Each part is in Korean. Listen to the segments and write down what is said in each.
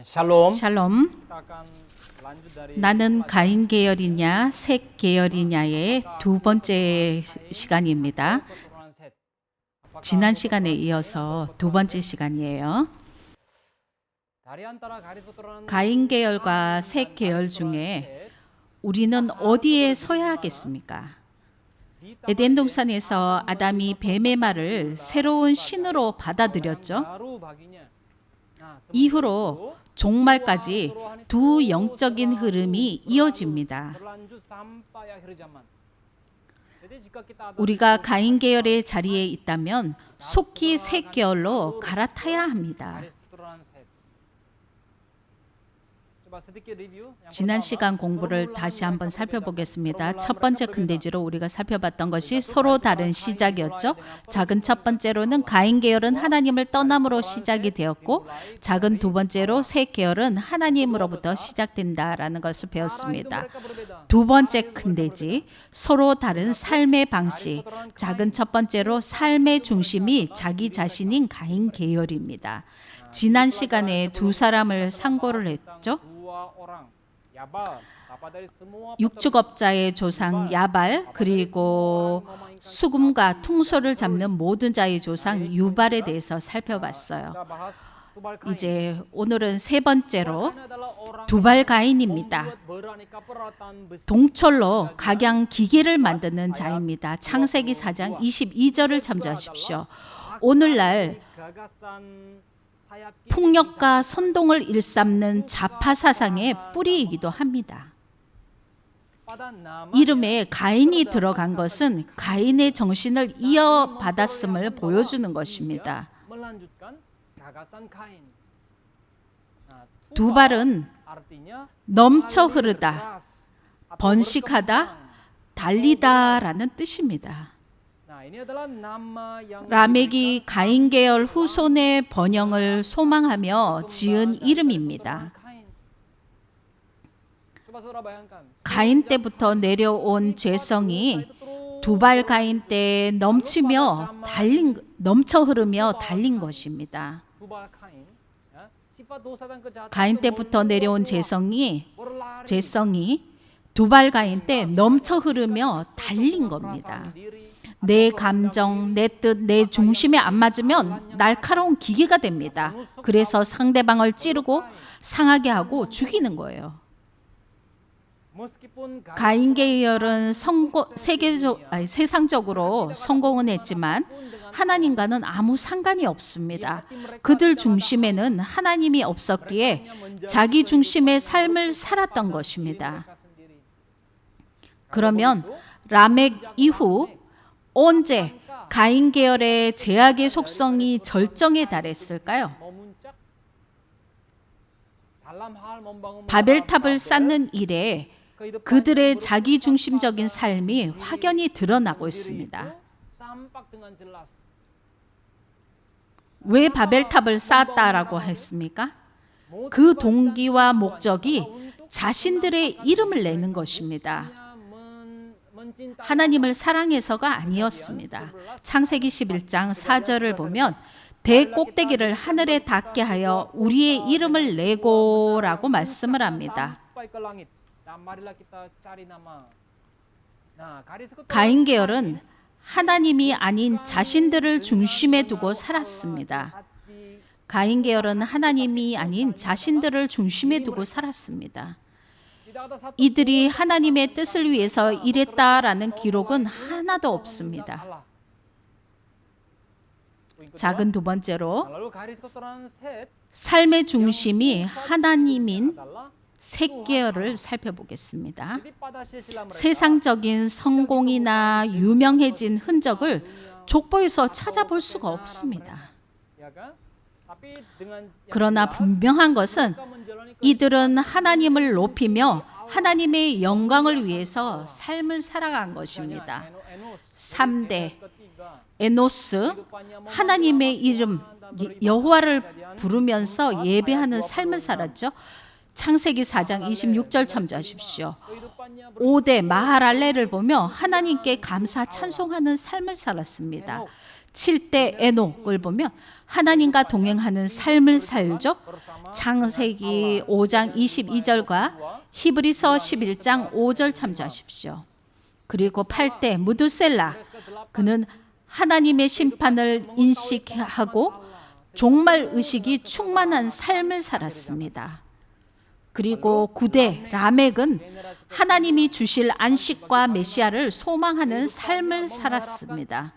샬롬. 샬롬. 나는 가인 계열이냐 셋 계열이냐의 두 번째 시간입니다. 지난 시간에 이어서 두 번째 시간이에요. 가인 계열과 셋 계열 중에 우리는 어디에 서야 하겠습니까? 에덴 동산에서 아담이 뱀의 말을 새로운 신으로 받아들였죠. 이후로 종말까지 두 영적인 흐름이 이어집니다. 우리가 가인 계열의 자리에 있다면 속히 셋 계열로 갈아타야 합니다. 지난 시간 공부를 다시 한번 살펴보겠습니다. 첫 번째 큰돼지로 우리가 살펴봤던 것이 서로 다른 시작이었죠. 작은 첫 번째로는 가인 계열은 하나님을 떠남으로 시작이 되었고, 작은 두 번째로 셋 계열은 하나님으로부터 시작된다라는 것을 배웠습니다. 두 번째 큰돼지, 서로 다른 삶의 방식. 작은 첫 번째로 삶의 중심이 자기 자신인 가인 계열입니다. 지난 시간에 두 사람을 상고를 했죠. 육축업자의 조상 야발, 그리고 수금과 퉁소를 잡는 모든 자의 조상 유발에 대해서 살펴봤어요. 이제 오늘은 세 번째로 두발 가인입니다. 동철로 각양 기계를 만드는 자입니다. 창세기 4장 22절을 참조하십시오. 오늘날 폭력과 선동을 일삼는 좌파 사상의 뿌리이기도 합니다. 이름에 가인이 들어간 것은 가인의 정신을 이어받았음을 보여주는 것입니다. 두발은 넘쳐 흐르다, 번식하다, 달리다라는 뜻입니다. 라멕이 가인 계열 후손의 번영을 소망하며 지은 이름입니다. 가인 때부터 내려온 죄성이 두발 가인 때 넘쳐 흐르며 달린 것입니다. 가인 때부터 내려온 죄성이 두발 가인 때 넘쳐 흐르며 달린 겁니다. 내 감정, 내 뜻, 내 중심에 안 맞으면 날카로운 기계가 됩니다. 그래서 상대방을 찌르고 상하게 하고 죽이는 거예요. 가인 계열은 세상적으로 성공은 했지만 하나님과는 아무 상관이 없습니다. 그들 중심에는 하나님이 없었기에 자기 중심의 삶을 살았던 것입니다. 그러면 라멕 이후 언제 가인 계열의 죄악의 속성이 절정에 달했을까요? 바벨탑을 쌓는 일에 그들의 자기중심적인 삶이 확연히 드러나고 있습니다. 왜 바벨탑을 쌓았다라고 했습니까? 그 동기와 목적이 자신들의 이름을 내는 것입니다. 하나님을 사랑해서가 아니었습니다. 창세기 11장 4절을 보면 대꼭대기를 하늘에 닿게 하여 우리의 이름을 내고라고 말씀을 합니다. 가인 계열은 하나님이 아닌 자신들을 중심에 두고 살았습니다. 가인 계열은 하나님이 아닌 자신들을 중심에 두고 살았습니다. 이들이 하나님의 뜻을 위해서 일했다라는 기록은 하나도 없습니다. 작은 두 번째로 삶의 중심이 하나님인 셋 계열을 살펴보겠습니다. 세상적인 성공이나 유명해진 흔적을 족보에서 찾아볼 수가 없습니다. 그러나 분명한 것은 이들은 하나님을 높이며 하나님의 영광을 위해서 삶을 살아간 것입니다. 3대 에노스, 하나님의 이름 여호와를 부르면서 예배하는 삶을 살았죠. 창세기 4장 26절 참조하십시오. 5대 마하랄레를 보며 하나님께 감사 찬송하는 삶을 살았습니다. 7대 에녹을 보면 하나님과 동행하는 삶을 살죠. 창세기 5장 22절과 히브리서 11장 5절 참조하십시오. 그리고 8대 무두셀라, 그는 하나님의 심판을 인식하고 종말 의식이 충만한 삶을 살았습니다. 그리고 9대 라멕은 하나님이 주실 안식과 메시아를 소망하는 삶을 살았습니다.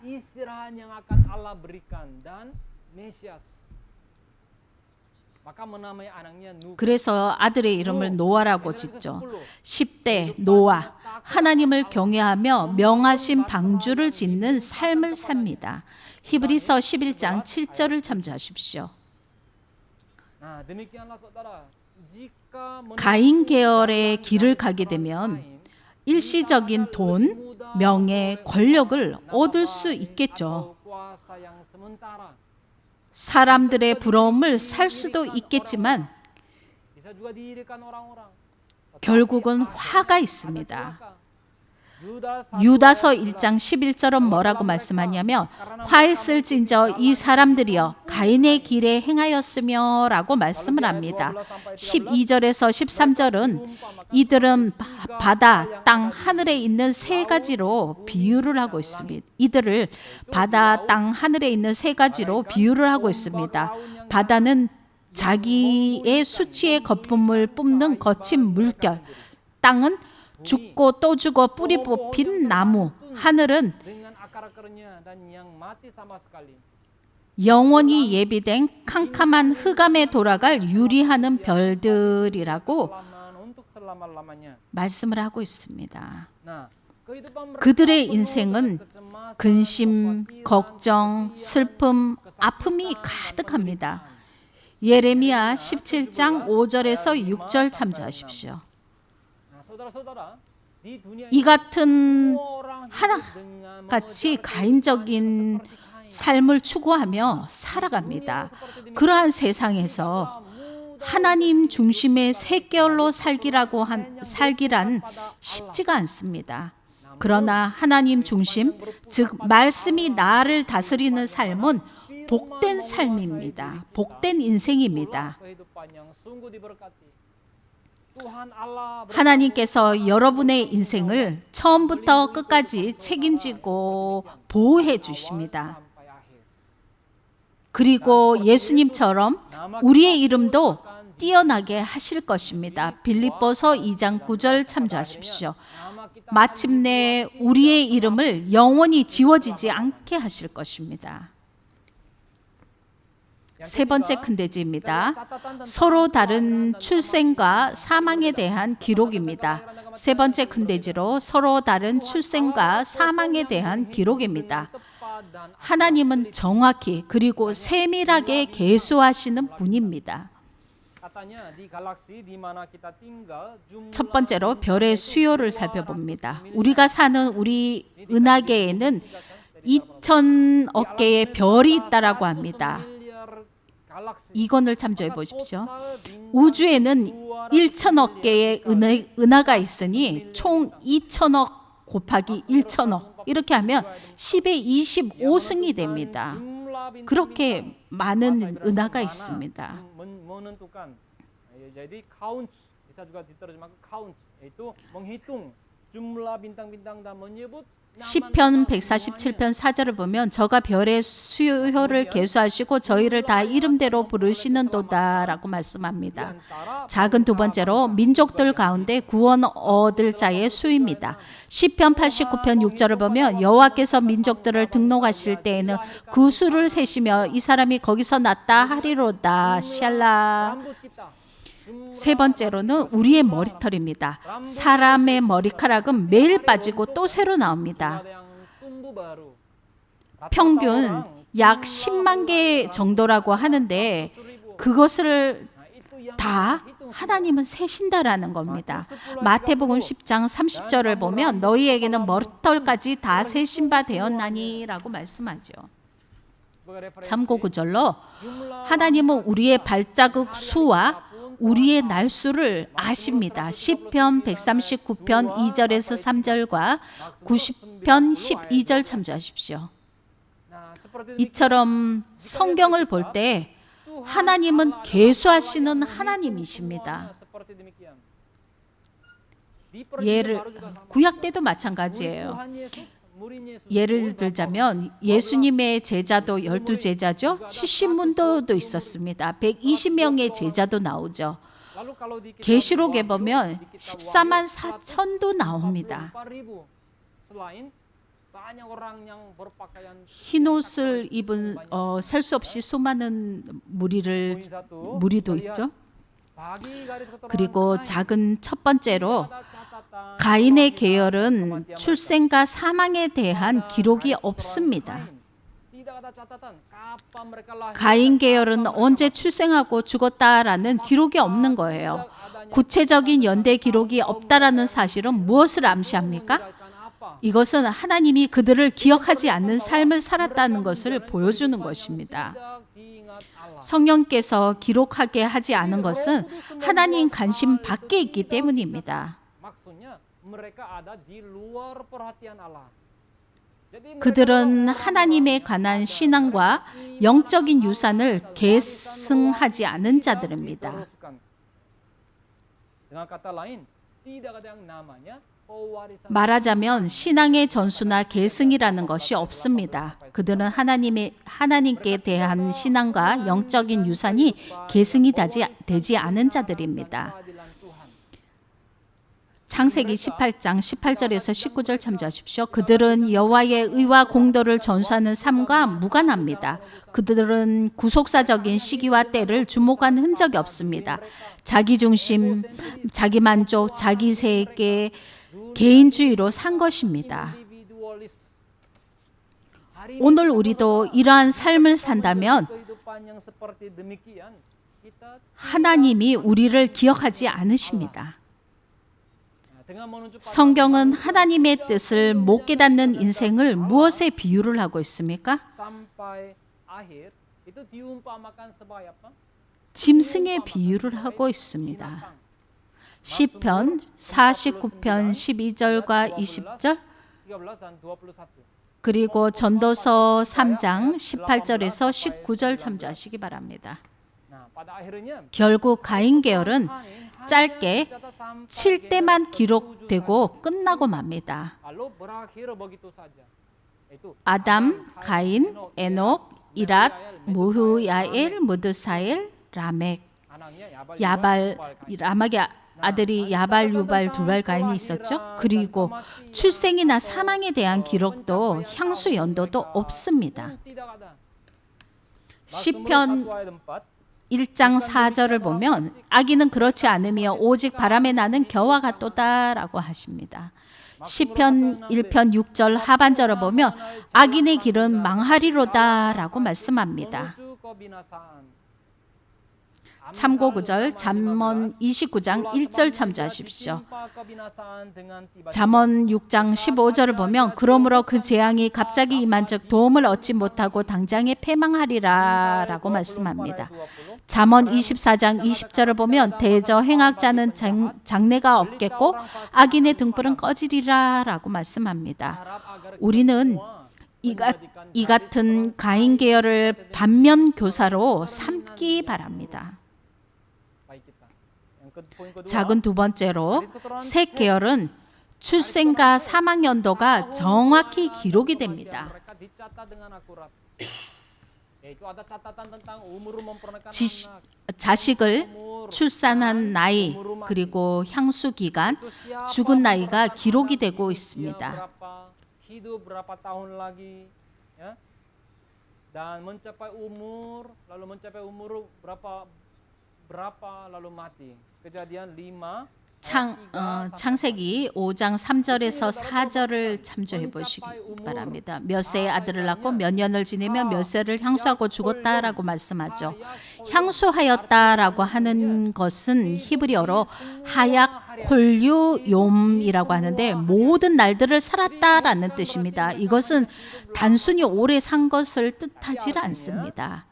그래서 아들의 이름을 노아라고 짓죠. 10대 노아, 하나님을 경외하며 명하신 방주를 짓는 삶을 삽니다. 히브리서 11장 7절을 참조하십시오. 가인 계열의 길을 가게 되면 일시적인 돈, 명예, 권력을 얻을 수 있겠죠. 사람들의 부러움을 살 수도 있겠지만 결국은 화가 있습니다. 유다서 1장 11절은 뭐라고 말씀하냐면 화했을진저 이 사람들이여 가인의 길에 행하였으며 라고 말씀을 합니다. 12절에서 13절은 이들은 바다, 땅, 하늘에 있는 세 가지로 비유를 하고 있습니다. 이들을 바다, 땅, 하늘에 있는 세 가지로 비유를 하고 있습니다. 바다는 자기의 수치의 거품을 뿜는 거친 물결, 땅은 죽고 또 죽어 뿌리 뽑힌 나무, 하늘은 영원히 예비된 캄캄한 흑암에 돌아갈 유리하는 별들이라고 말씀을 하고 있습니다. 그들의 인생은 근심, 걱정, 슬픔, 아픔이 가득합니다. 예레미야 17장 5절에서 6절 참조하십시오. 이 같은 하나같이 가인적인 삶을 추구하며 살아갑니다. 그러한 세상에서 하나님 중심의 셋계열로 살기란 쉽지가 않습니다. 그러나 하나님 중심, 즉 말씀이 나를 다스리는 삶은 복된 삶입니다. 복된 인생입니다. 하나님께서 여러분의 인생을 처음부터 끝까지 책임지고 보호해 주십니다. 그리고 예수님처럼 우리의 이름도 뛰어나게 하실 것입니다. 빌립보서 2장 9절 참조하십시오. 마침내 우리의 이름을 영원히 지워지지 않게 하실 것입니다. 세 번째 큰 대지입니다. 서로 다른 출생과 사망에 대한 기록입니다. 세 번째 큰 대지로 서로 다른 출생과 사망에 대한 기록입니다. 하나님은 정확히 그리고 세밀하게 계수하시는 분입니다. 첫 번째로 별의 수요를 살펴봅니다. 우리가 사는 우리 은하계에는 2,000억 개의 별이 있다라고 합니다. 이건을 참조해 보십시오. 우주에는 1,000억 개의 은하가 있으니 총 2,000억 곱하기 1,000억 이렇게 하면 10의 25승이 됩니다. 그렇게 많은 은하가 있습니다. 시편 147편 4절을 보면 저가 별의 수요를 계수하시고 저희를 다 이름대로 부르시는도다라고 말씀합니다. 작은 두 번째로 민족들 가운데 구원 얻을 자의 수입니다. 시편 89편 6절을 보면 여호와께서 민족들을 등록하실 때에는 그 수를 세시며 이 사람이 거기서 났다 하리로다. 샬라. 세 번째로는 우리의 머리털입니다. 사람의 머리카락은 매일 빠지고 또 새로 나옵니다. 평균 약 10만 개 정도라고 하는데 그것을 다 하나님은 세신다라는 겁니다. 마태복음 10장 30절을 보면 너희에게는 머리털까지 다 세신 바 되었나니 라고 말씀하죠. 참고 구절로 하나님은 우리의 발자국 수와 우리의 날수를 아십니다. 시편 139편 2절에서 3절과 90편 12절 참조하십시오. 이처럼 성경을 볼 때 하나님은 계수하시는 하나님이십니다. 구약 때도 마찬가지예요. 예를 들자면 예수님의 제자도 12제자죠. 70문도도 있었습니다. 120명의 제자도 나오죠. 계시록에 보면 14만 4천도 나옵니다. 흰 옷을 입은 셀 수 없이 수많은 무리도 있죠. 그리고 작은 첫 번째로 가인의 계열은 출생과 사망에 대한 기록이 없습니다. 가인 계열은 언제 출생하고 죽었다라는 기록이 없는 거예요. 구체적인 연대 기록이 없다라는 사실은 무엇을 암시합니까? 이것은 하나님이 그들을 기억하지 않는 삶을 살았다는 것을 보여주는 것입니다. 성령께서 기록하게 하지 않은 것은 하나님 관심 밖에 있기 때문입니다. 그들은 하나님에 관한 신앙과 영적인 유산을 계승하지 않은 자들입니다. 말하자면 신앙의 전수나 계승이라는 것이 없습니다. 그들은 하나님께 대한 신앙과 영적인 유산이 계승이 되지 않은 자들입니다. 창세기 18장 18절에서 19절 참조하십시오. 그들은 여호와의 의와 공도를 전수하는 삶과 무관합니다. 그들은 구속사적인 시기와 때를 주목한 흔적이 없습니다. 자기 중심, 자기 만족, 자기 세계, 개인주의로 산 것입니다. 오늘 우리도 이러한 삶을 산다면 하나님이 우리를 기억하지 않으십니다. 성경은 하나님의 뜻을 못 깨닫는 인생을 무엇에 비유를 하고 있습니까? 짐승에 비유를 하고 있습니다. 시편 49편 12절과 20절, 그리고 전도서 3장 18절에서 19절 참조하시기 바랍니다. 결국 가인 계열은 짧게 7대만 기록되고 끝나고 맙니다. 아담, 가인, 에녹, 이랏, 무후야엘, 무드사엘, 라멕. 라멕의 아들이 야발, 유발, 두발, 가인이 있었죠. 그리고 출생이나 사망에 대한 기록도 향수 연도도 없습니다. 시편 1장 4절을 보면 악인은 그렇지 않으며 오직 바람에 나는 겨와 같도다라고 하십니다. 시편 1편 6절 하반절을 보면 악인의 길은 망하리로다라고 말씀합니다. 참고 구절 잠언 29장 1절 참조하십시오. 잠언 6장 15절을 보면 그러므로 그 재앙이 갑자기 임한즉 도움을 얻지 못하고 당장에 패망하리라 라고 말씀합니다. 잠언 24장 20절을 보면 대저 행악자는 장래가 없겠고 악인의 등불은 꺼지리라 라고 말씀합니다. 우리는 이 같은 가인 계열을 반면 교사로 삼기 바랍니다. 작은 두 번째로 셋 계열은 출생과 사망 연도가 정확히 기록이 됩니다. 자식을 출산한 나이, 그리고 향수 기간, 죽은 나이가 기록이 되고 있습니다. 창세기 5장 3절에서 4절을 참조해 보시기 바랍니다. 몇 세의 아들을 낳고 몇 년을 지내며 몇 세를 향수하고 죽었다라고 말씀하죠. 향수하였다라고 하는 것은 히브리어로 하약 콜유욤이라고 하는데 모든 날들을 살았다라는 뜻입니다. 이것은 단순히 오래 산 것을 뜻하지 않습니다.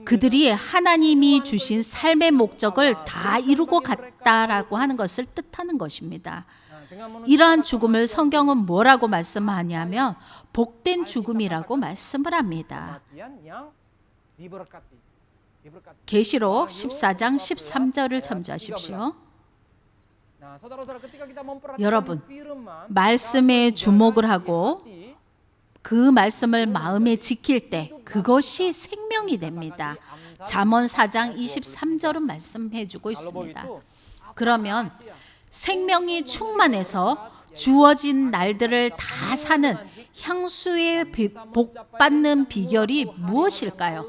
그들이 하나님이 주신 삶의 목적을 다 이루고 갔다라고 하는 것을 뜻하는 것입니다. 이러한 죽음을 성경은 뭐라고 말씀하냐면 복된 죽음이라고 말씀을 합니다. 계시록 14장 13절을 참조하십시오. 여러분, 말씀에 주목을 하고 그 말씀을 마음에 지킬 때 그것이 생명이 됩니다. 잠언 4장 23절은 말씀해 주고 있습니다. 그러면 생명이 충만해서 주어진 날들을 다 사는 향수의 복 받는 비결이 무엇일까요?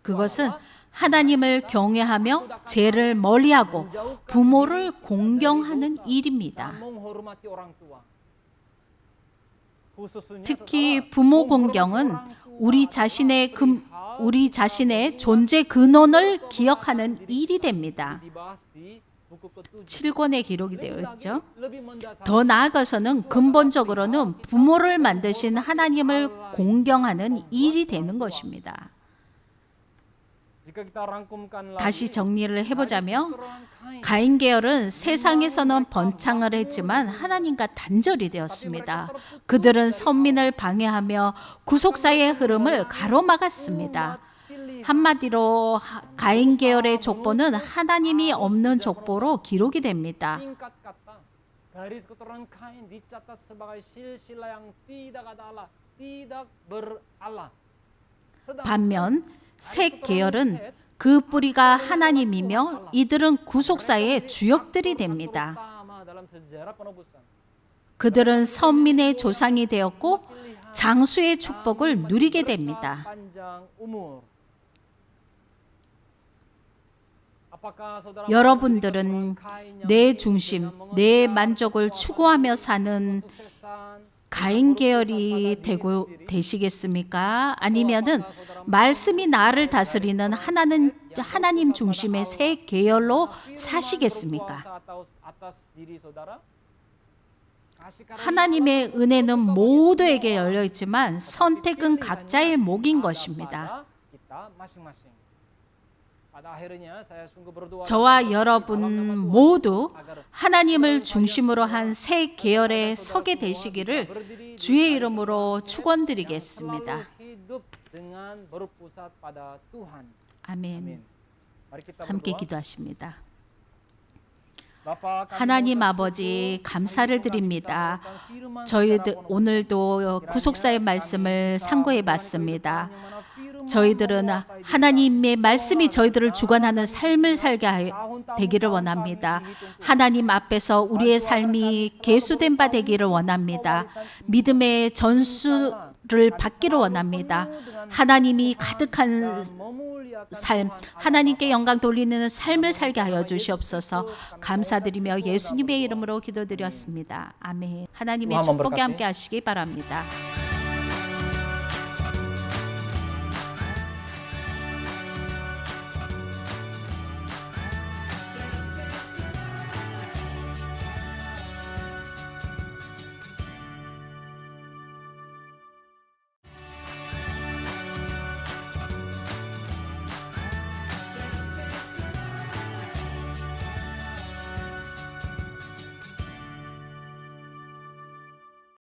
그것은 하나님을 경외하며 죄를 멀리하고 부모를 공경하는 일입니다. 특히 부모 공경은 우리 자신의 존재 근원을 기억하는 일이 됩니다. 7권에 기록이 되어 있죠. 더 나아가서는 근본적으로는 부모를 만드신 하나님을 공경하는 일이 되는 것입니다. 다시 정리를 해보자면 가인 계열은 세상에서는 번창을 했지만 하나님과 단절이 되었습니다. 그들은 선민을 방해하며 구속사의 흐름을 가로막았습니다. 한마디로 가인 계열의 족보는 하나님이 없는 족보로 기록이 됩니다. 반면 셋 계열은 그 뿌리가 하나님이며 이들은 구속사의 주역들이 됩니다. 그들은 선민의 조상이 되었고 장수의 축복을 누리게 됩니다. 여러분들은 내 중심, 내 만족을 추구하며 사는 가인 계열이 되시겠습니까? 아니면은 말씀이 나를 다스리는 하나님 중심의 새 계열로 사시겠습니까? 하나님의 은혜는 모두에게 열려 있지만 선택은 각자의 몫인 것입니다. 저와 여러분 모두 하나님을 중심으로 한 새 계열에 서게 되시기를 주의 이름으로 축원드리겠습니다. 아멘. 함께 기도하십니다. 하나님 아버지 감사를 드립니다. 저희들 오늘도 구속사의 말씀을 상고해 봤습니다. 저희들은 하나님의 말씀이 저희들을 주관하는 삶을 살게 되기를 원합니다. 하나님 앞에서 우리의 삶이 계수된 바 되기를 원합니다. 믿음의 전수를 받기를 원합니다. 하나님이 가득한 삶, 하나님께 영광 돌리는 삶을 살게 하여 주시옵소서. 감사드리며 예수님의 이름으로 기도드렸습니다. 아멘. 하나님의 축복에 함께 하시기 바랍니다.